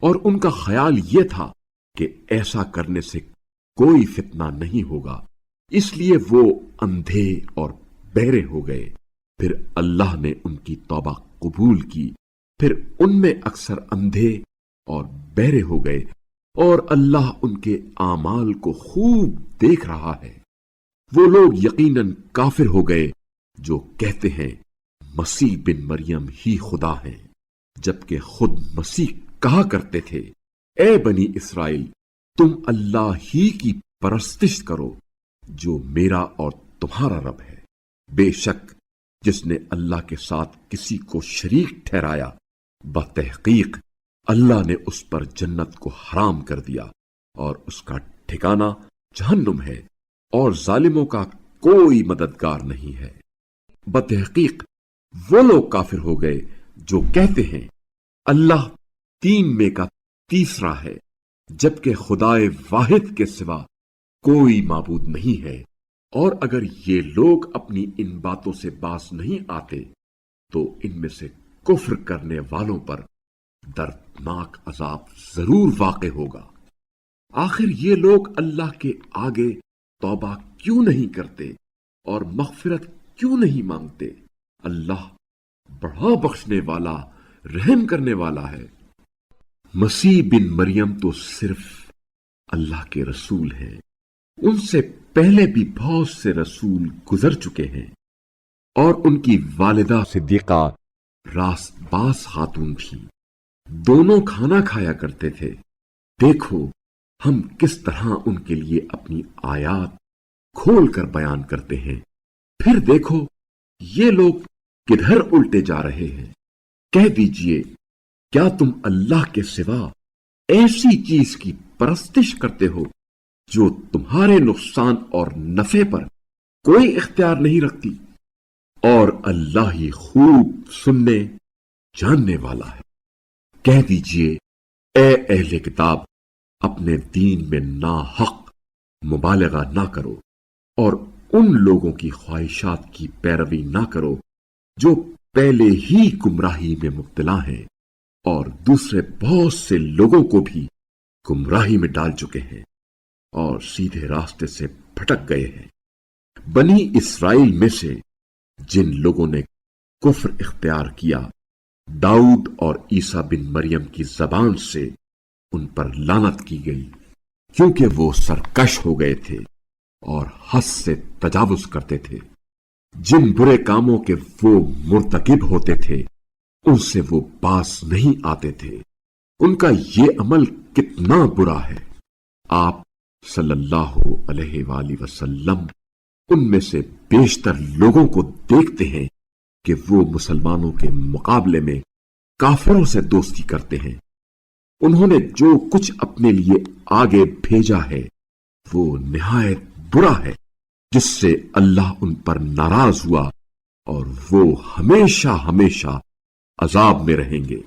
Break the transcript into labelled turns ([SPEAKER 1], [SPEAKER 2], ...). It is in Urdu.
[SPEAKER 1] اور ان کا خیال یہ تھا کہ ایسا کرنے سے کوئی فتنہ نہیں ہوگا، اس لیے وہ اندھے اور بہرے ہو گئے۔ پھر اللہ نے ان کی توبہ قبول کی، پھر ان میں اکثر اندھے اور بہرے ہو گئے، اور اللہ ان کے اعمال کو خوب دیکھ رہا ہے۔ وہ لوگ یقیناً کافر ہو گئے جو کہتے ہیں مسیح بن مریم ہی خدا ہیں، جبکہ خود مسیح کہا کرتے تھے، اے بنی اسرائیل، تم اللہ ہی کی پرستش کرو جو میرا اور تمہارا رب ہے۔ بے شک جس نے اللہ کے ساتھ کسی کو شریک ٹھہرایا، بتحقیق اللہ نے اس پر جنت کو حرام کر دیا اور اس کا ٹھکانہ جہنم ہے، اور ظالموں کا کوئی مددگار نہیں ہے۔ بتحقیق وہ لوگ کافر ہو گئے جو کہتے ہیں اللہ تین میں کا تیسرا ہے، جبکہ خدائے واحد کے سوا کوئی معبود نہیں ہے۔ اور اگر یہ لوگ اپنی ان باتوں سے باز نہیں آتے تو ان میں سے کفر کرنے والوں پر دردناک عذاب ضرور واقع ہوگا۔ آخر یہ لوگ اللہ کے آگے توبہ کیوں نہیں کرتے اور مغفرت کیوں نہیں مانگتے؟ اللہ بڑا بخشنے والا، رحم کرنے والا ہے۔ مسیح بن مریم تو صرف اللہ کے رسول ہیں، ان سے پہلے بھی بہت سے رسول گزر چکے ہیں، اور ان کی والدہ صدیقہ راست باز خاتون تھی، دونوں کھانا کھایا کرتے تھے۔ دیکھو ہم کس طرح ان کے لیے اپنی آیات کھول کر بیان کرتے ہیں، پھر دیکھو یہ لوگ کدھر الٹے جا رہے ہیں۔ کہہ دیجئے کیا تم اللہ کے سوا ایسی چیز کی پرستش کرتے ہو جو تمہارے نقصان اور نفع پر کوئی اختیار نہیں رکھتی؟ اور اللہ ہی خوب سننے جاننے والا ہے۔ کہہ دیجئے اے اہل کتاب، اپنے دین میں ناحق مبالغہ نہ کرو اور ان لوگوں کی خواہشات کی پیروی نہ کرو جو پہلے ہی گمراہی میں مبتلا ہیں اور دوسرے بہت سے لوگوں کو بھی گمراہی میں ڈال چکے ہیں اور سیدھے راستے سے بھٹک گئے ہیں۔ بنی اسرائیل میں سے جن لوگوں نے کفر اختیار کیا، داؤد اور عیسیٰ بن مریم کی زبان سے ان پر لعنت کی گئی، کیونکہ وہ سرکش ہو گئے تھے اور حد سے تجاوز کرتے تھے۔ جن برے کاموں کے وہ مرتکب ہوتے تھے ان سے وہ باز نہیں آتے تھے۔ ان کا یہ عمل کتنا برا ہے۔ آپ صلی اللہ علیہ وآلہ وسلم ان میں سے بیشتر لوگوں کو دیکھتے ہیں کہ وہ مسلمانوں کے مقابلے میں کافروں سے دوستی کرتے ہیں۔ انہوں نے جو کچھ اپنے لیے آگے بھیجا ہے وہ نہایت برا ہے، جس سے اللہ ان پر ناراض ہوا اور وہ ہمیشہ ہمیشہ عذاب میں رہیں گے۔